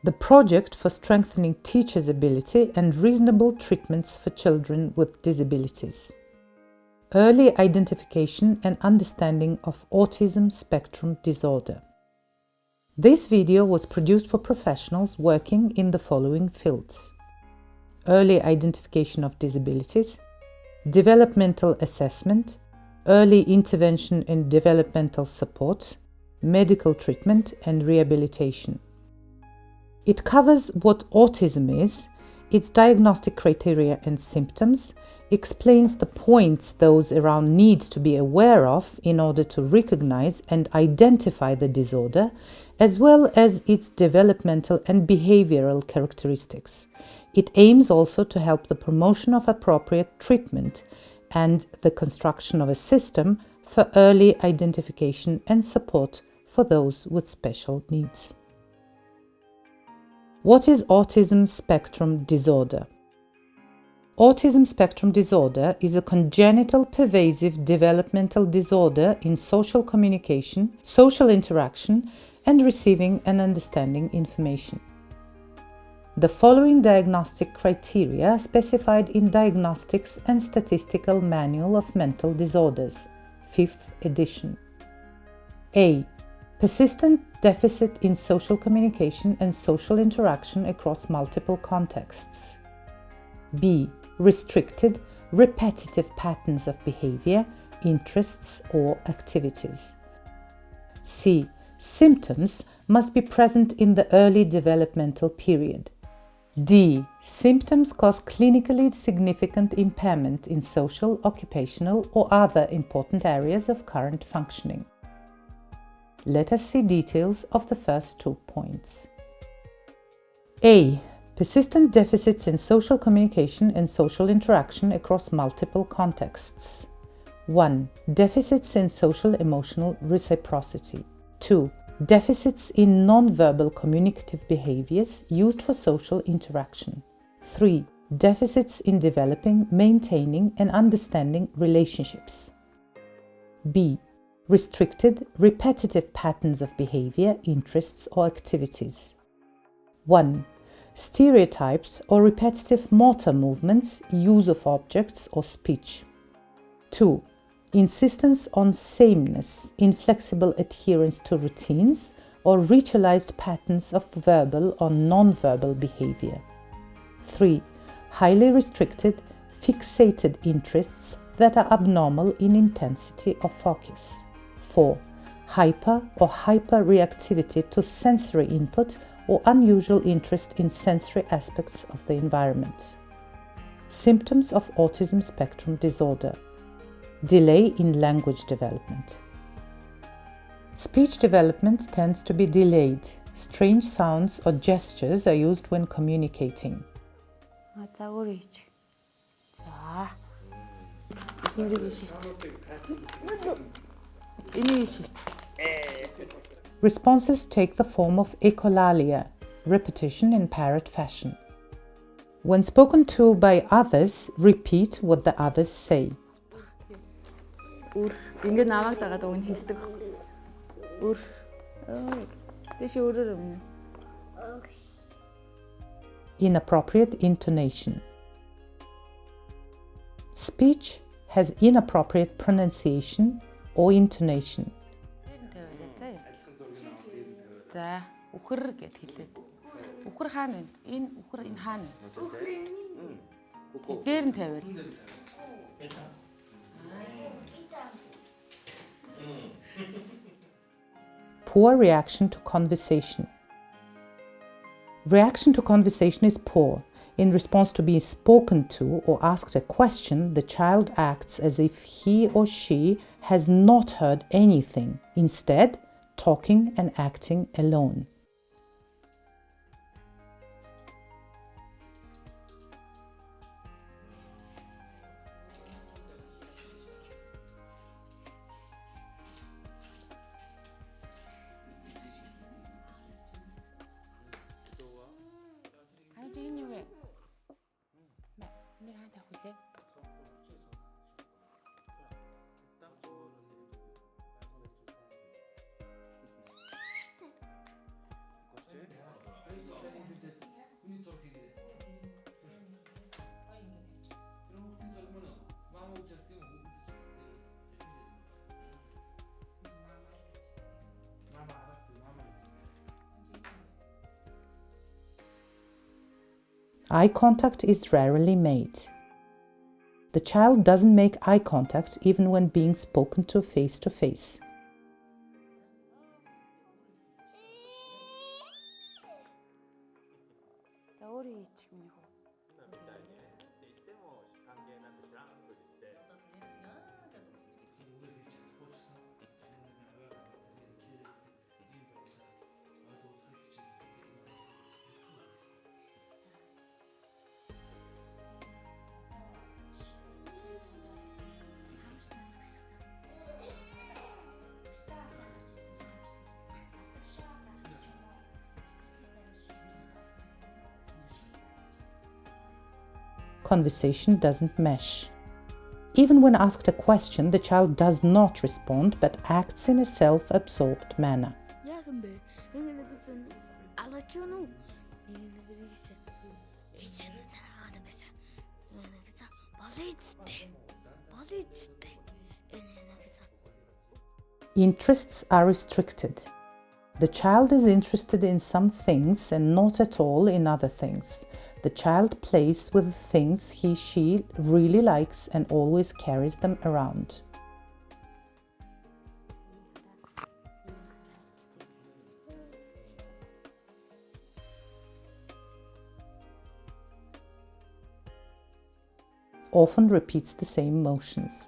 the project for strengthening teachers' ability and reasonable treatments for children with disabilities. Early identification and understanding of autism spectrum disorder. This video was produced for professionals working in the following fields: early identification of disabilities, developmental assessment, early intervention and developmental support, medical treatment and rehabilitation. It covers what autism is, its diagnostic criteria and symptoms, explains the points those around need to be aware of in order to recognize and identify the disorder, as well as its developmental and behavioral characteristics. It aims also to help the promotion of appropriate treatment and the construction of a system for early identification and support for those with special needs. What is autism spectrum disorder? Autism spectrum disorder is a congenital pervasive developmental disorder in social communication, social interaction, and receiving and understanding information. The following diagnostic criteria are specified in Diagnostics and Statistical Manual of Mental Disorders, 5th edition. A. Persistent deficit in social communication and social interaction across multiple contexts. B. Restricted, repetitive patterns of behavior, interests, or activities. C. Symptoms must be present in the early developmental period. D. Symptoms cause clinically significant impairment in social, occupational, or other important areas of current functioning. Let us see details of the first 2 points. A. Persistent deficits in social communication and social interaction across multiple contexts. 1. Deficits in social emotional reciprocity. 2. Deficits in non-verbal communicative behaviors used for social interaction. 3. Deficits in developing, maintaining, and understanding relationships. B. Restricted, repetitive patterns of behavior, interests, or activities. 1. Stereotypes or repetitive motor movements, use of objects or speech. 2. Insistence on sameness, inflexible adherence to routines, or ritualized patterns of verbal or non-verbal behavior. 3. Highly restricted, fixated interests that are abnormal in intensity or focus. 4. Hyper or hyperreactivity to sensory input or unusual interest in sensory aspects of the environment. Symptoms of autism spectrum disorder. Delay in language development. Speech development tends to be delayed. Strange sounds or gestures are used when communicating. Responses take the form of echolalia, repetition in parrot fashion. When spoken to by others, repeat what the others say. Inappropriate intonation. Speech has inappropriate pronunciation or intonation. За үхэр гэд хэлээд. Үхэр хаана вэ? Энэ үхэр энэ хаана вэ? Дээр нь тавиад. Poor reaction to conversation. Reaction to conversation is poor. In response to being spoken to or asked a question, the child acts as if he or she has not heard anything, instead talking and acting alone. Eye contact is rarely made. The child doesn't make eye contact even when being spoken to face to face. Conversation doesn't mesh. Even when asked a question, the child does not respond but acts in a self-absorbed manner. Interests are restricted. The child is interested in some things and not at all in other things. The child plays with the things he/she really likes and always carries them around. Often repeats the same motions.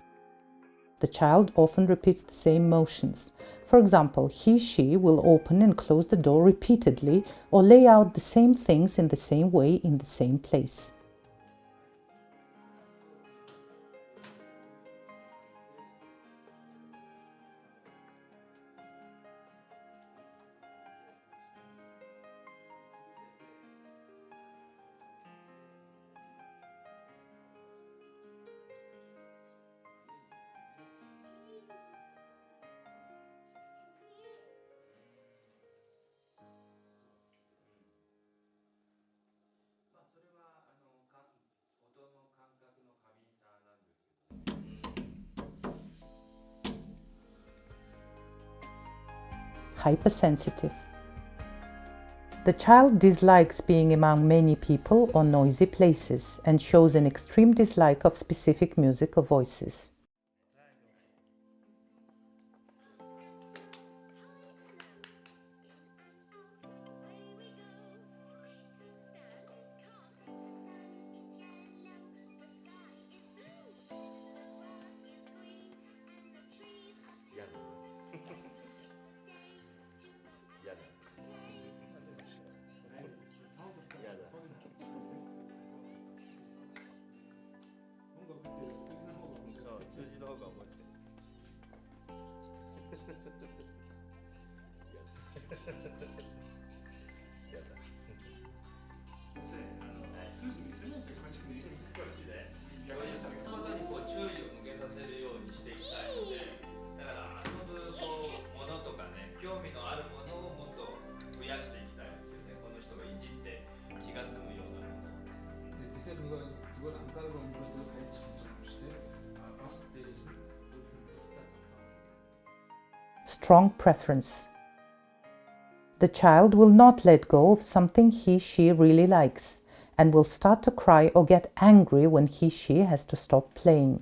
The child often repeats the same motions. For example, he/she will open and close the door repeatedly or lay out the same things in the same way in the same place. Hypersensitive. The child dislikes being among many people or noisy places and shows an extreme dislike of specific music or voices. Strong preference. The child will not let go of something he/she really likes and will start to cry or get angry when he/she has to stop playing.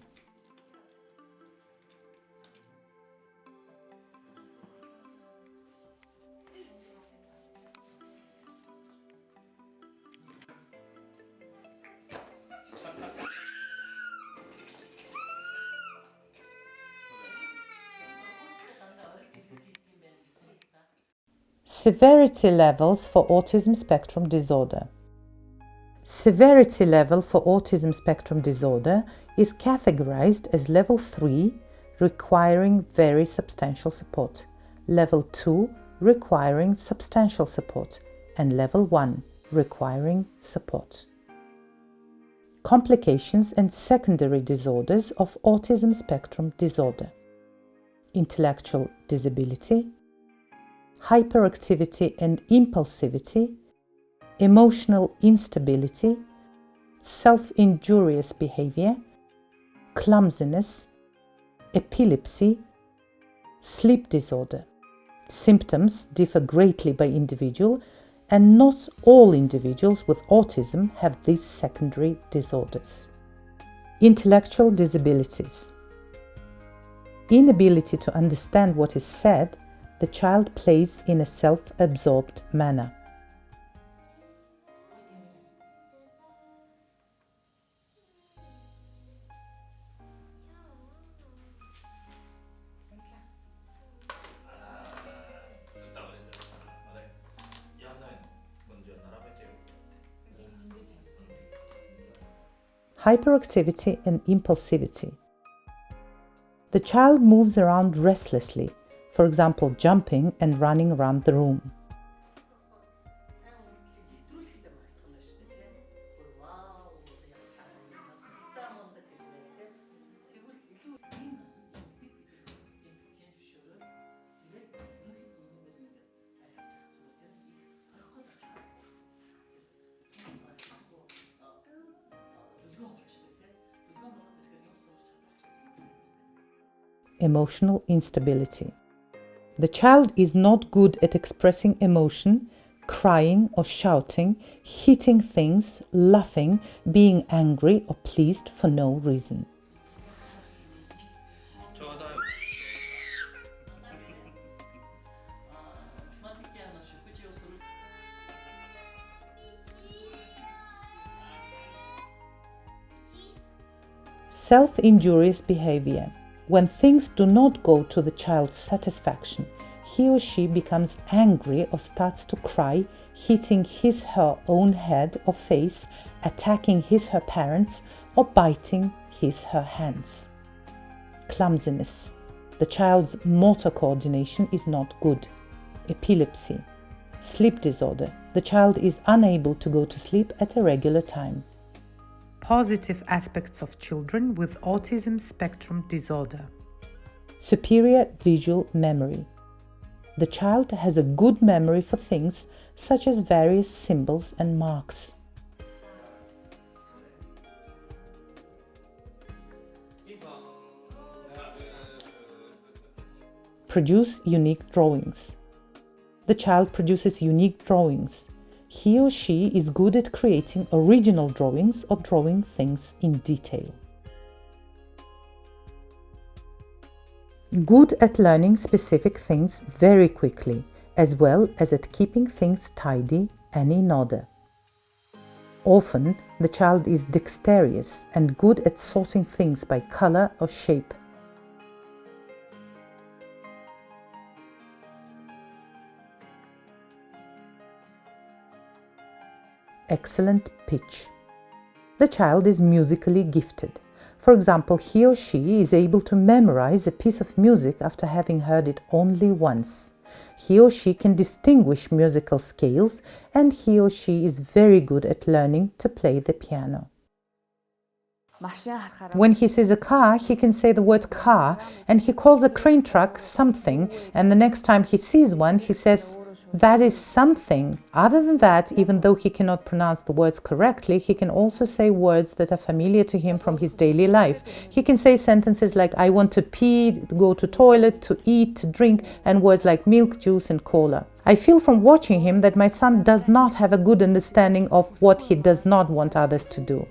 Severity levels for autism spectrum disorder. Severity level for autism spectrum disorder is categorized as level 3, requiring very substantial support, level 2, requiring substantial support, and level 1, requiring support. Complications and secondary disorders of autism spectrum disorder: intellectual disability, hyperactivity and impulsivity, emotional instability, self-injurious behavior, clumsiness, epilepsy, sleep disorder. Symptoms differ greatly by individual and not all individuals with autism have these secondary disorders. Intellectual disabilities. Inability to understand what is said, the child plays in a self-absorbed manner. Hyperactivity and impulsivity. The child moves around restlessly, for example, jumping and running around the room. Emotional instability. The child is not good at expressing emotion, crying or shouting, hitting things, laughing, being angry or pleased for no reason. Self-injurious behavior. When things do not go to the child's satisfaction, he or she becomes angry or starts to cry, hitting his/her own head or face, attacking his/her parents, or biting his/her hands. Clumsiness. The child's motor coordination is not good. Epilepsy. Sleep disorder. The child is unable to go to sleep at a regular time. Positive aspects of children with autism spectrum disorder. Superior visual memory. The child has a good memory for things such as various symbols and marks. Produce unique drawings. The child produces unique drawings. He or she is good at creating original drawings or drawing things in detail. Good at learning specific things very quickly, as well as at keeping things tidy and in order. Often, the child is dexterous and good at sorting things by color or shape. Excellent pitch. The child is musically gifted. For example, he or she is able to memorize a piece of music after having heard it only once. He or she can distinguish musical scales, and he or she is very good at learning to play the piano. When he sees a car, he can say the word car, and he calls a crane truck something, and the next time he sees one, he says, "That is something." Other than that, even though he cannot pronounce the words correctly, he can also say words that are familiar to him from his daily life. He can say sentences like, "I want to pee," to go to toilet, to eat, to drink, and words like milk, juice, and cola. I feel from watching him that my son does not have a good understanding of what he does not want others to do.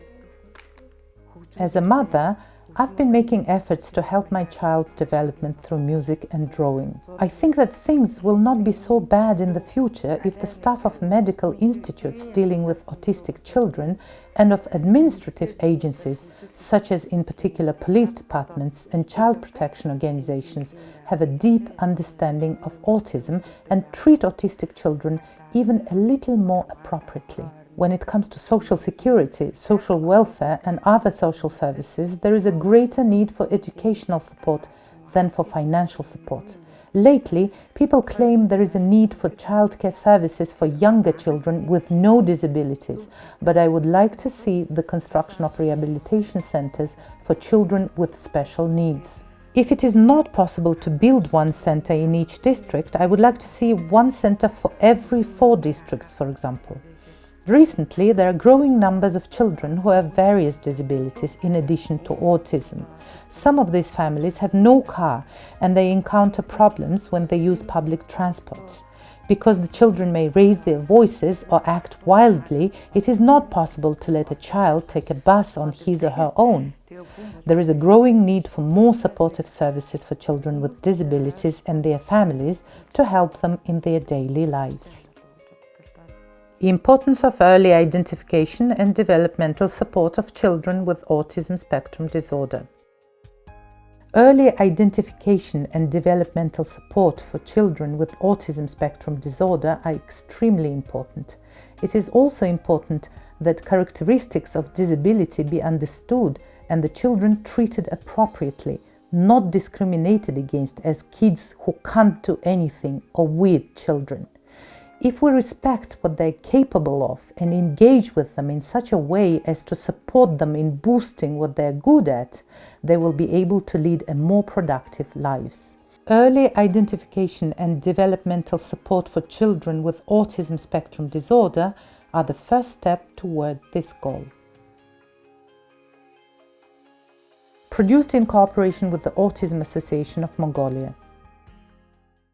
As a mother, I've been making efforts to help my child's development through music and drawing. I think that things will not be so bad in the future if the staff of medical institutes dealing with autistic children and of administrative agencies, such as in particular police departments and child protection organizations, have a deep understanding of autism and treat autistic children even a little more appropriately. When it comes to social security, social welfare, and other social services, there is a greater need for educational support than for financial support. Lately, people claim there is a need for childcare services for younger children with no disabilities, but I would like to see the construction of rehabilitation centers for children with special needs. If it is not possible to build one center in each district, I would like to see one center for every 4 districts, for example. Recently, there are growing numbers of children who have various disabilities in addition to autism. Some of these families have no car and they encounter problems when they use public transport. Because the children may raise their voices or act wildly, it is not possible to let a child take a bus on his or her own. There is a growing need for more supportive services for children with disabilities and their families to help them in their daily lives. Importance of early identification and developmental support of children with autism spectrum disorder. Early identification and developmental support for children with autism spectrum disorder are extremely important. It is also important that characteristics of disability be understood and the children treated appropriately, not discriminated against as kids who can't do anything or weird children. If we respect what they're capable of and engage with them in such a way as to support them in boosting what they're good at, they will be able to lead a more productive lives. Early identification and developmental support for children with autism spectrum disorder are the first step toward this goal. Produced in cooperation with the Autism Association of Mongolia.